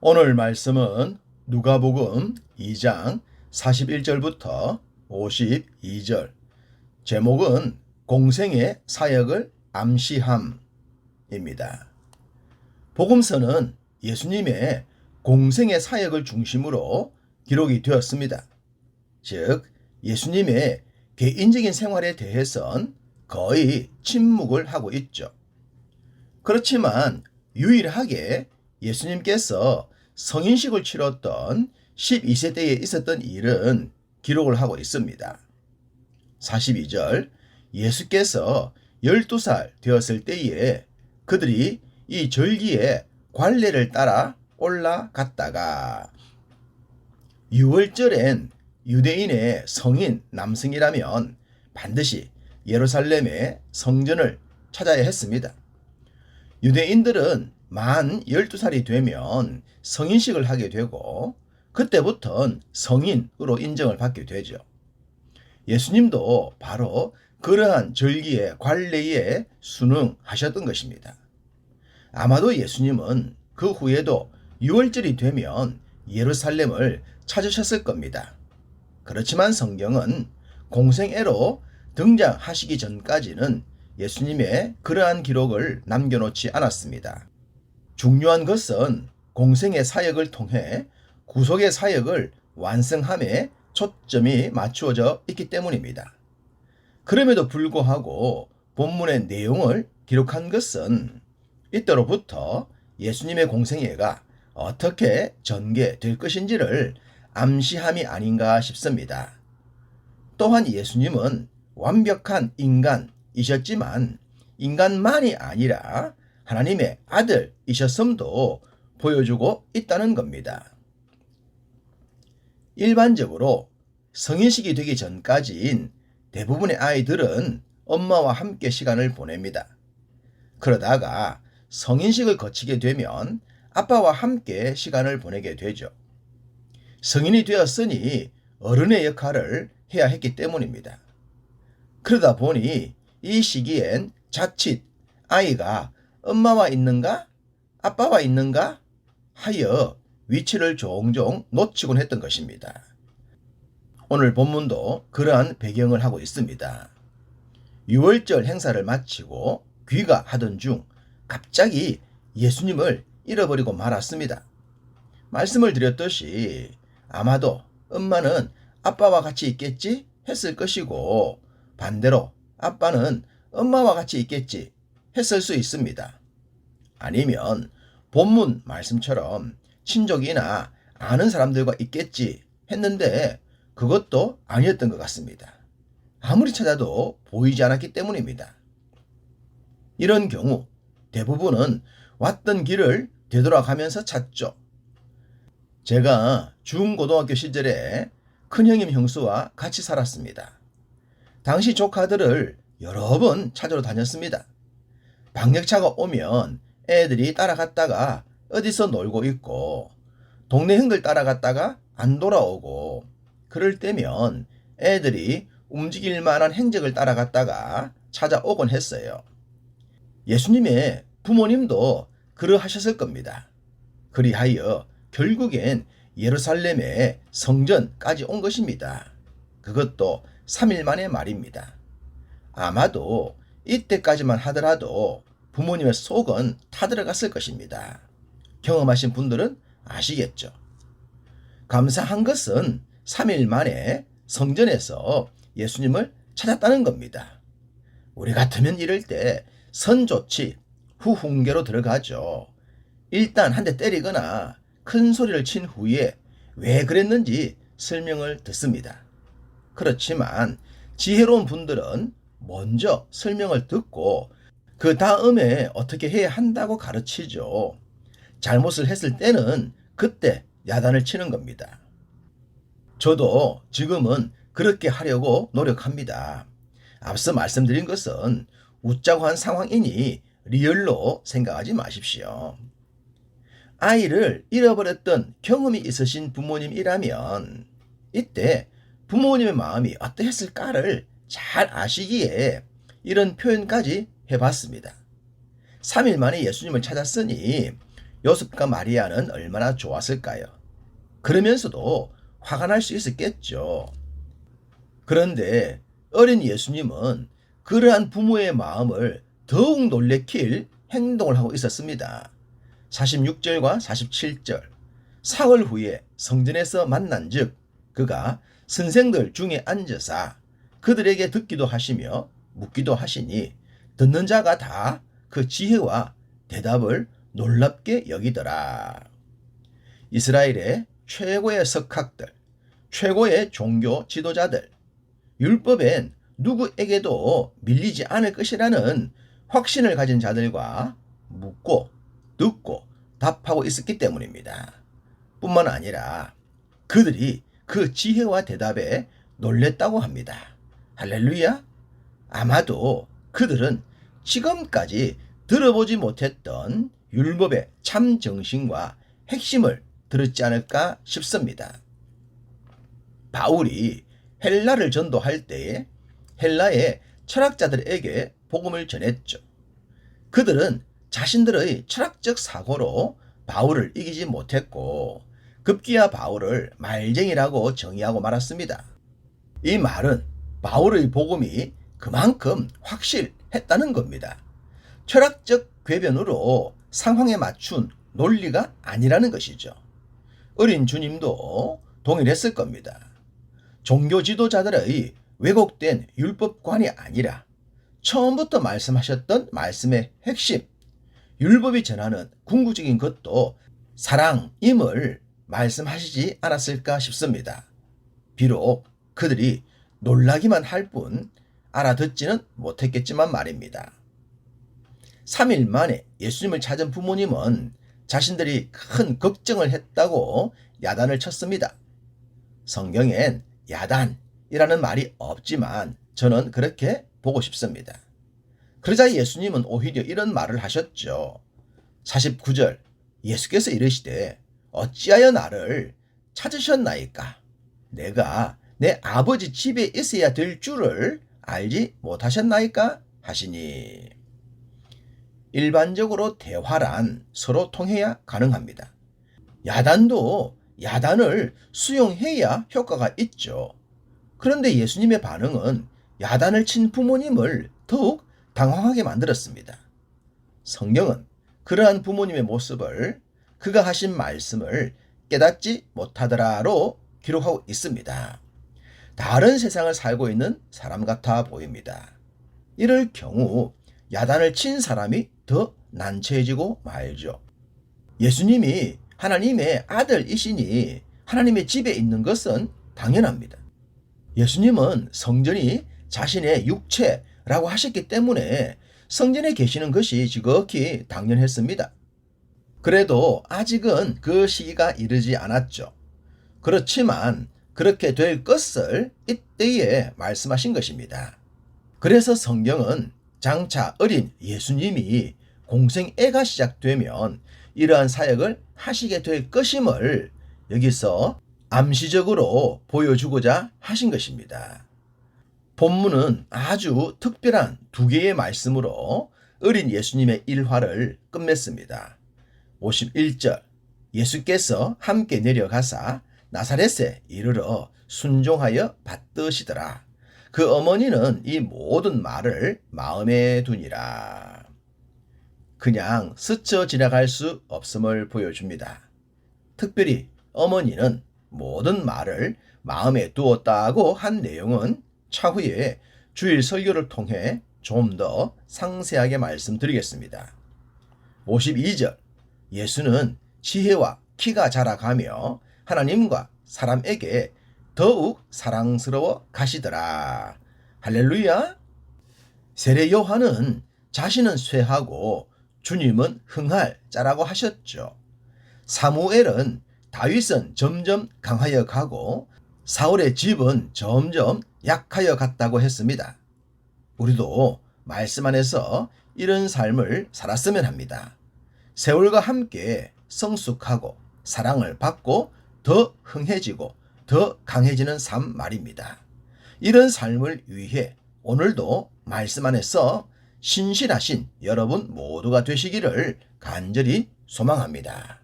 오늘 말씀은 누가복음 2장 41절부터 52절. 제목은 공생의 사역을 암시함입니다. 복음서는 예수님의 공생의 사역을 중심으로 기록이 되었습니다. 즉 예수님의 개인적인 생활에 대해선 거의 침묵을 하고 있죠. 그렇지만 유일하게 예수님께서 성인식을 치렀던 12세 때에 있었던 일은 기록을 하고 있습니다. 42절, 예수께서 12살 되었을 때에 그들이 이 절기의 관례를 따라 올라갔다가, 유월절엔 유대인의 성인 남성이라면 반드시 예루살렘의 성전을 찾아야 했습니다. 유대인들은 만 12살이 되면 성인식을 하게 되고 그때부터는 성인으로 인정을 받게 되죠. 예수님도 바로 그러한 절기의 관례에 순응하셨던 것입니다. 아마도 예수님은 그 후에도 6월절이 되면 예루살렘을 찾으셨을 겁니다. 그렇지만 성경은 공생애로 등장하시기 전까지는 예수님의 그러한 기록을 남겨놓지 않았습니다. 중요한 것은 공생의 사역을 통해 구속의 사역을 완성함에 초점이 맞추어져 있기 때문입니다. 그럼에도 불구하고 본문의 내용을 기록한 것은 이때로부터 예수님의 공생애가 어떻게 전개될 것인지를 암시함이 아닌가 싶습니다. 또한 예수님은 완벽한 인간이셨지만 인간만이 아니라 하나님의 아들이셨음도 보여주고 있다는 겁니다. 일반적으로 성인식이 되기 전까지인 대부분의 아이들은 엄마와 함께 시간을 보냅니다. 그러다가 성인식을 거치게 되면 아빠와 함께 시간을 보내게 되죠. 성인이 되었으니 어른의 역할을 해야 했기 때문입니다. 그러다 보니 이 시기엔 자칫 아이가 엄마와 있는가 아빠와 있는가 하여 위치를 종종 놓치곤 했던 것입니다. 오늘 본문도 그러한 배경을 하고 있습니다. 유월절 행사를 마치고 귀가하던 중 갑자기 예수님을 잃어버리고 말았습니다. 말씀을 드렸듯이 아마도 엄마는 아빠와 같이 있겠지 했을 것이고 반대로 아빠는 엄마와 같이 있겠지 했을 수 있습니다. 아니면 본문 말씀처럼 친족이나 아는 사람들과 있겠지 했는데 그것도 아니었던 것 같습니다. 아무리 찾아도 보이지 않았기 때문입니다. 이런 경우 대부분은 왔던 길을 되돌아가면서 찾죠. 제가 중고등학교 시절에 큰형님 형수와 같이 살았습니다. 당시 조카들을 여러 번 찾으러 다녔습니다. 방역차가 오면 애들이 따라갔다가 어디서 놀고 있고 동네 형들 따라갔다가 안 돌아오고 그럴 때면 애들이 움직일 만한 행적을 따라갔다가 찾아오곤 했어요. 예수님의 부모님도 그러하셨을 겁니다. 그리하여 결국엔 예루살렘의 성전까지 온 것입니다. 그것도 3일 만의 말입니다. 아마도 이때까지만 하더라도 부모님의 속은 타들어갔을 것입니다. 경험하신 분들은 아시겠죠. 감사한 것은 3일 만에 성전에서 예수님을 찾았다는 겁니다. 우리 같으면 이럴 때 선조치 후훈계로 들어가죠. 일단 한 대 때리거나 큰 소리를 친 후에 왜 그랬는지 설명을 듣습니다. 그렇지만 지혜로운 분들은 먼저 설명을 듣고 그 다음에 어떻게 해야 한다고 가르치죠. 잘못을 했을 때는 그때 야단을 치는 겁니다. 저도 지금은 그렇게 하려고 노력합니다. 앞서 말씀드린 것은 웃자고 한 상황이니 리얼로 생각하지 마십시오. 아이를 잃어버렸던 경험이 있으신 부모님이라면 이때 부모님의 마음이 어떠했을까를 잘 아시기에 이런 표현까지 해봤습니다. 3일 만에 예수님을 찾았으니 요셉과 마리아는 얼마나 좋았을까요? 그러면서도 화가 날 수 있었겠죠. 그런데 어린 예수님은 그러한 부모의 마음을 더욱 놀래킬 행동을 하고 있었습니다. 46절과 47절. 사흘 후에 성전에서 만난즉 그가 선생들 중에 앉으사 그들에게 듣기도 하시며 묻기도 하시니 듣는 자가 다 그 지혜와 대답을 놀랍게 여기더라. 이스라엘의 최고의 석학들, 최고의 종교 지도자들, 율법엔 누구에게도 밀리지 않을 것이라는 확신을 가진 자들과 묻고 듣고 답하고 있었기 때문입니다. 뿐만 아니라 그들이 그 지혜와 대답에 놀랬다고 합니다. 할렐루야! 아마도 그들은 지금까지 들어보지 못했던 율법의 참 정신과 핵심을 들었지 않을까 싶습니다. 바울이 헬라를 전도할 때에 헬라의 철학자들에게 복음을 전했죠. 그들은 자신들의 철학적 사고로 바울을 이기지 못했고 급기야 바울을 말쟁이라고 정의하고 말았습니다. 이 말은 바울의 복음이 그만큼 확실했다는 겁니다. 철학적 궤변으로 상황에 맞춘 논리가 아니라는 것이죠. 어린 주님도 동일했을 겁니다. 종교 지도자들의 왜곡된 율법관이 아니라 처음부터 말씀하셨던 말씀의 핵심, 율법이 전하는 궁극적인 것도 사랑임을 말씀하시지 않았을까 싶습니다. 비록 그들이 놀라기만 할 뿐 알아듣지는 못했겠지만 말입니다. 3일 만에 예수님을 찾은 부모님은 자신들이 큰 걱정을 했다고 야단을 쳤습니다. 성경엔 야단이라는 말이 없지만 저는 그렇게 보고 싶습니다. 그러자 예수님은 오히려 이런 말을 하셨죠. 49절 예수께서 이르시되 어찌하여 나를 찾으셨나이까? 내가 내 아버지 집에 있어야 될 줄을 알지 못하셨나이까? 하시니. 일반적으로 대화란 서로 통해야 가능합니다. 야단도 야단을 수용해야 효과가 있죠. 그런데 예수님의 반응은 야단을 친 부모님을 더욱 당황하게 만들었습니다. 성경은 그러한 부모님의 모습을 그가 하신 말씀을 깨닫지 못하더라로 기록하고 있습니다. 다른 세상을 살고 있는 사람 같아 보입니다. 이럴 경우 야단을 친 사람이 더 난처해지고 말죠. 예수님이 하나님의 아들이시니 하나님의 집에 있는 것은 당연합니다. 예수님은 성전이 자신의 육체라고 하셨기 때문에 성전에 계시는 것이 지극히 당연했습니다. 그래도 아직은 그 시기가 이르지 않았죠. 그렇지만 그렇게 될 것을 이때에 말씀하신 것입니다. 그래서 성경은 장차 어린 예수님이 공생애가 시작되면 이러한 사역을 하시게 될 것임을 여기서 암시적으로 보여주고자 하신 것입니다. 본문은 아주 특별한 두 개의 말씀으로 어린 예수님의 일화를 끝맺습니다. 51절 예수께서 함께 내려가사 나사렛에 이르러 순종하여 받드시더라. 그 어머니는 이 모든 말을 마음에 두니라. 그냥 스쳐 지나갈 수 없음을 보여줍니다. 특별히 어머니는 모든 말을 마음에 두었다고 한 내용은 차후에 주일 설교를 통해 좀 더 상세하게 말씀드리겠습니다. 52절 예수는 지혜와 키가 자라가며 하나님과 사람에게 더욱 사랑스러워 가시더라. 할렐루야. 세례 요한은 자신은 쇠하고 주님은 흥할 자라고 하셨죠. 사무엘은 다윗은 점점 강하여 가고 사울의 집은 점점 약하여 갔다고 했습니다. 우리도 말씀 안에서 이런 삶을 살았으면 합니다. 세월과 함께 성숙하고 사랑을 받고 더 흥해지고 더 강해지는 삶 말입니다. 이런 삶을 위해 오늘도 말씀 안에서 신실하신 여러분 모두가 되시기를 간절히 소망합니다.